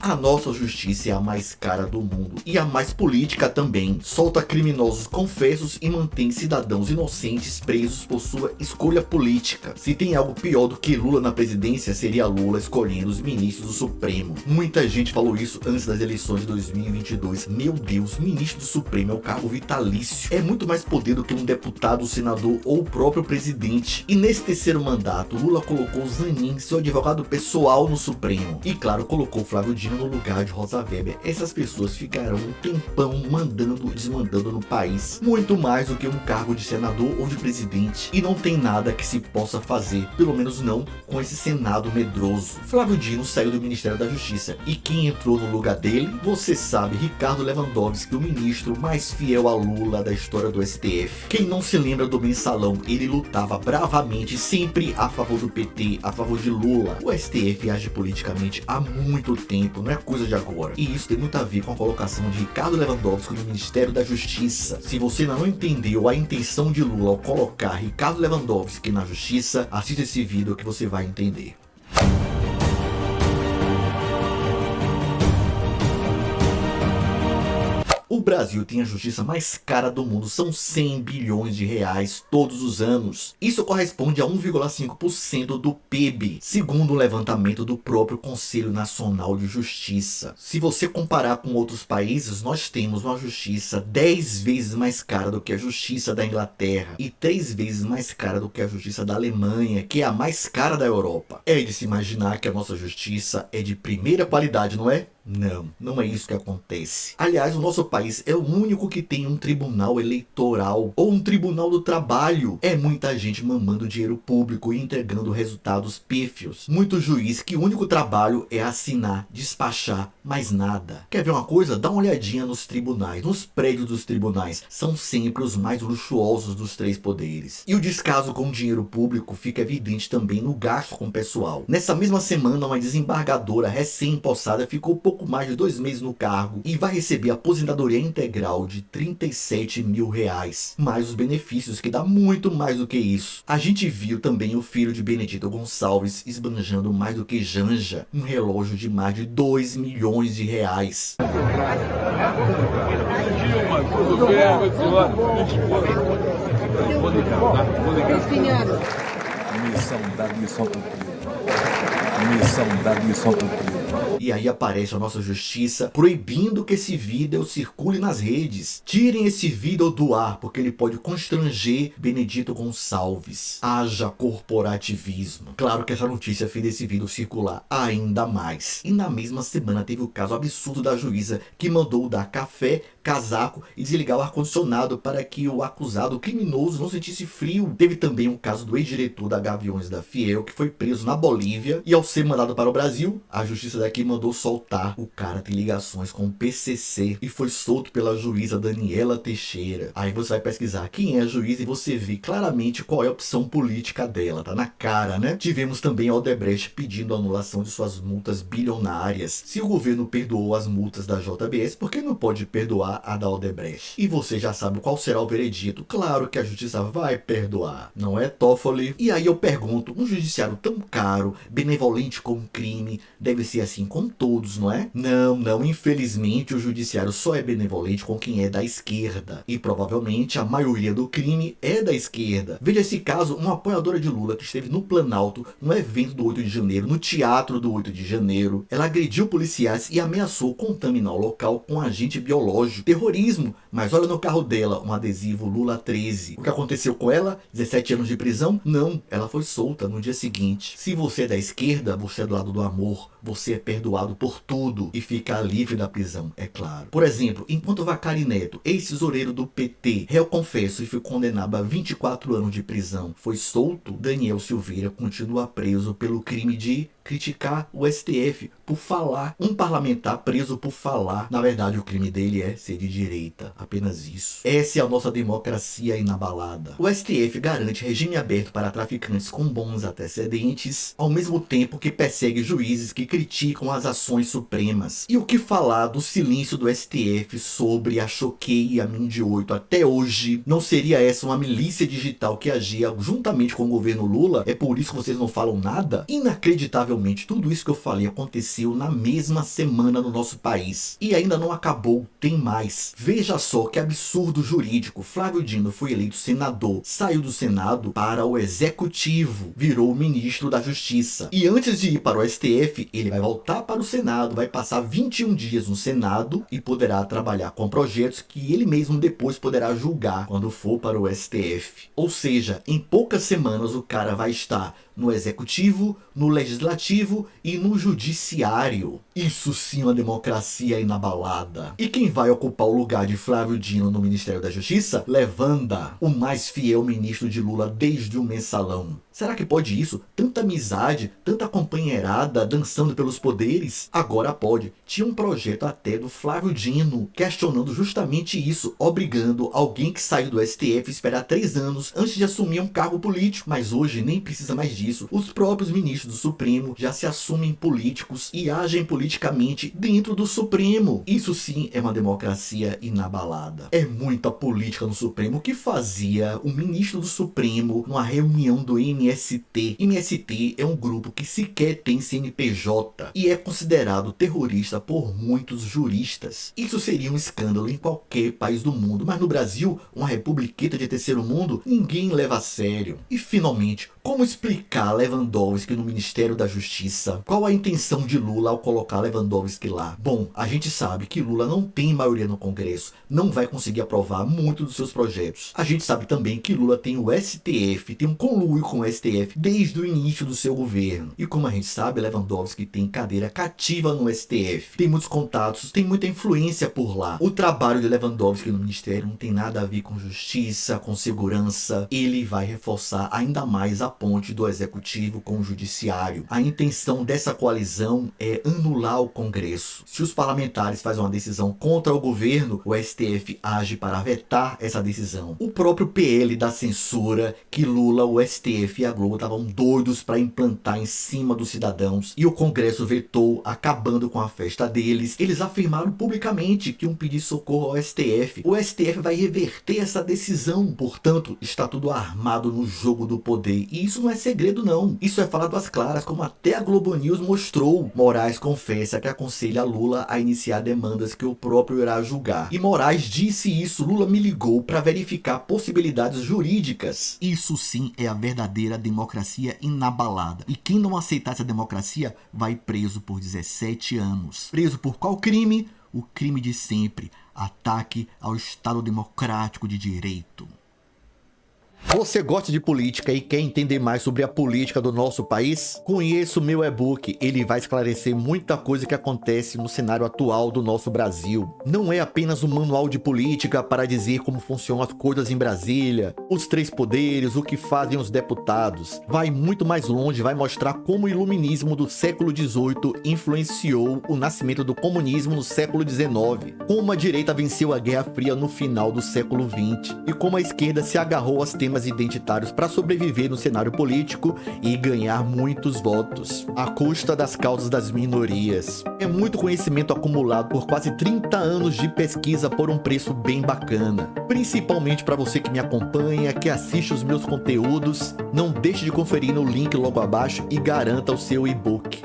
A nossa justiça é a mais cara do mundo e a mais política também. Solta criminosos confessos e mantém cidadãos inocentes presos por sua escolha política. Se tem algo pior do que Lula na presidência, seria Lula escolhendo os ministros do Supremo. Muita gente falou isso antes das eleições de 2022. Meu Deus, ministro do Supremo é o cargo vitalício. É muito mais poder do que um deputado, um senador ou o próprio presidente. E nesse terceiro mandato, Lula colocou Zanin, seu advogado pessoal, no Supremo. E claro, colocou Flávio Dino no lugar de Rosa Weber. Essas pessoas ficarão um tempão mandando e desmandando no país. Muito mais do que um cargo de senador ou de presidente. E não tem nada que se possa fazer, pelo menos não com esse Senado medroso. Flávio Dino saiu do Ministério da Justiça. E quem entrou no lugar dele? Você sabe, Ricardo Lewandowski, o ministro mais fiel a Lula da história do STF. Quem não se lembra do mensalão, ele lutava bravamente, sempre a favor do PT, a favor de Lula. O STF age politicamente há muito tempo, não é coisa de agora. E isso tem muito a ver com a colocação de Ricardo Lewandowski no Ministério da Justiça. Se você ainda não entendeu a intenção de Lula ao colocar Ricardo Lewandowski na Justiça, assista esse vídeo que você vai entender. O Brasil tem a justiça mais cara do mundo, são 100 bilhões de reais todos os anos. Isso corresponde a 1,5% do PIB, segundo um levantamento do próprio Conselho Nacional de Justiça. Se você comparar com outros países, nós temos uma justiça 10 vezes mais cara do que a justiça da Inglaterra e 3 vezes mais cara do que a justiça da Alemanha, que é a mais cara da Europa. É de se imaginar que a nossa justiça é de primeira qualidade, não é? Não, não é isso que acontece. Aliás, o nosso país é o único que tem um tribunal eleitoral ou um tribunal do trabalho. É muita gente mamando dinheiro público e entregando resultados pífios. Muito juiz que o único trabalho é assinar, despachar, mais nada. Quer ver uma coisa? Dá uma olhadinha nos tribunais. Nos prédios dos tribunais são sempre os mais luxuosos dos três poderes. E o descaso com o dinheiro público fica evidente também no gasto com o pessoal. Nessa mesma semana, uma desembargadora recém-impossada ficou pouco mais de 2 meses no cargo e vai receber aposentadoria integral de 37 mil reais, mais os benefícios, que dá muito mais do que isso. A gente viu também o filho de Benedito Gonçalves esbanjando mais do que Janja, um relógio de mais de 2 milhões de reais. Missão cumprida. E aí aparece a nossa justiça proibindo que esse vídeo circule nas redes. Tirem esse vídeo do ar, porque ele pode constranger Benedito Gonçalves. Haja corporativismo. Claro que essa notícia fez esse vídeo circular ainda mais. E na mesma semana teve o caso absurdo da juíza que mandou dar café, casaco e desligar o ar-condicionado para que o acusado, o criminoso, não sentisse frio. Teve também o caso do ex-diretor da Gaviões da Fiel, que foi preso na Bolívia e ao ser mandado para o Brasil, a justiça daqui mandou soltar. O cara tem ligações com o PCC e foi solto pela juíza Daniela Teixeira. Aí você vai pesquisar quem é a juíza e você vê claramente qual é a opção política dela. Tá na cara, né? Tivemos também a Odebrecht pedindo a anulação de suas multas bilionárias. Se o governo perdoou as multas da JBS, por que não pode perdoar a da Odebrecht? E você já sabe qual será o veredito. Claro que a justiça vai perdoar, não é, Toffoli? E aí eu pergunto, um judiciário tão caro, benevolente com o crime, deve ser assim com todos, não é? Não, infelizmente o judiciário só é benevolente com quem é da esquerda. E provavelmente a maioria do crime é da esquerda. Veja esse caso, uma apoiadora de Lula que esteve no Planalto, no evento do 8 de janeiro, no teatro do 8 de janeiro. Ela agrediu policiais e ameaçou contaminar o local com agente biológico. Terrorismo, mas olha no carro dela, um adesivo Lula 13. O que aconteceu com ela? 17 anos de prisão? Não, ela foi solta no dia seguinte. Se você é da esquerda, você é do lado do amor, você é perdoado por tudo e fica livre da prisão, é claro. Por exemplo, enquanto Vacari Neto, ex-tesoureiro do PT, réu confesso e foi condenado a 24 anos de prisão, foi solto, Daniel Silveira continua preso pelo crime de criticar o STF por falar. Um parlamentar preso por falar. Na verdade, o crime dele é ser de direita. Apenas isso. Essa é a nossa democracia inabalada. O STF garante regime aberto para traficantes com bons antecedentes, ao mesmo tempo que persegue juízes que criticam as ações supremas. E o que falar do silêncio do STF sobre a Choquei e a Mindy 8 até hoje? Não seria essa uma milícia digital que agia juntamente com o governo Lula? É por isso que vocês não falam nada? Inacreditavelmente provavelmente tudo isso que eu falei aconteceu na mesma semana no nosso país. E ainda não acabou, tem mais. Veja só que absurdo jurídico. Flávio Dino foi eleito senador, saiu do Senado para o Executivo, virou ministro da Justiça. E antes de ir para o STF, ele vai voltar para o Senado, vai passar 21 dias no Senado e poderá trabalhar com projetos que ele mesmo depois poderá julgar quando for para o STF. Ou seja, em poucas semanas o cara vai estar no Executivo, no Legislativo e no Judiciário. Isso sim é uma democracia inabalada. E quem vai ocupar o lugar de Flávio Dino no Ministério da Justiça? Levanda, o mais fiel ministro de Lula desde o Mensalão. Será que pode isso? Tanta amizade, tanta companheirada dançando pelos poderes? Agora pode. Tinha um projeto até do Flávio Dino questionando justamente isso, obrigando alguém que saiu do STF a esperar 3 anos antes de assumir um cargo político. Mas hoje nem precisa mais disso. Os próprios ministros do Supremo já se assumem políticos e agem politicamente dentro do Supremo. Isso sim é uma democracia inabalada. É muita política no Supremo. O que fazia o ministro do Supremo numa reunião do MST? MST é um grupo que sequer tem CNPJ e é considerado terrorista por muitos juristas. Isso seria um escândalo em qualquer país do mundo, mas no Brasil, uma republiqueta de terceiro mundo, ninguém leva a sério. E finalmente, como explicar Lewandowski no Ministério da Justiça? Qual a intenção de Lula ao colocar Lewandowski lá? Bom, a gente sabe que Lula não tem maioria no Congresso, não vai conseguir aprovar muitos dos seus projetos. A gente sabe também que Lula tem o STF, tem um conluio com o STF desde o início do seu governo. E como a gente sabe, Lewandowski tem cadeira cativa no STF, tem muitos contatos, tem muita influência por lá. O trabalho de Lewandowski no Ministério não tem nada a ver com justiça, com segurança. Ele vai reforçar ainda mais a ponte do Executivo com o Judiciário. A intenção dessa coalizão é anular o Congresso. Se os parlamentares fazem uma decisão contra o governo, o STF age para vetar essa decisão. O próprio PL da censura que Lula, o STF e a Globo estavam doidos para implantar em cima dos cidadãos e o Congresso vetou, acabando com a festa deles. Eles afirmaram publicamente que iam pedir socorro ao STF. O STF vai reverter essa decisão. Portanto, está tudo armado no jogo do poder. E isso não é segredo não. Isso é falado às claras, como até a Globo News mostrou. Moraes confessa que aconselha Lula a iniciar demandas que o próprio irá julgar. E Moraes disse isso. Lula me ligou para verificar possibilidades jurídicas. Isso sim é a verdadeira democracia inabalada. E quem não aceitar essa democracia vai preso por 17 anos. Preso por qual crime? O crime de sempre. Ataque ao Estado Democrático de Direito. Você gosta de política e quer entender mais sobre a política do nosso país? Conheça o meu e-book, ele vai esclarecer muita coisa que acontece no cenário atual do nosso Brasil. Não é apenas um manual de política para dizer como funcionam as coisas em Brasília, os 3 poderes, o que fazem os deputados. Vai muito mais longe, vai mostrar como o iluminismo do século XVIII influenciou o nascimento do comunismo no século XIX, como a direita venceu a Guerra Fria no final do século XX e como a esquerda se agarrou aos temas identitários para sobreviver no cenário político e ganhar muitos votos, à custa das causas das minorias. É muito conhecimento acumulado por quase 30 anos de pesquisa por um preço bem bacana. Principalmente para você que me acompanha, que assiste os meus conteúdos, não deixe de conferir no link logo abaixo e garanta o seu e-book.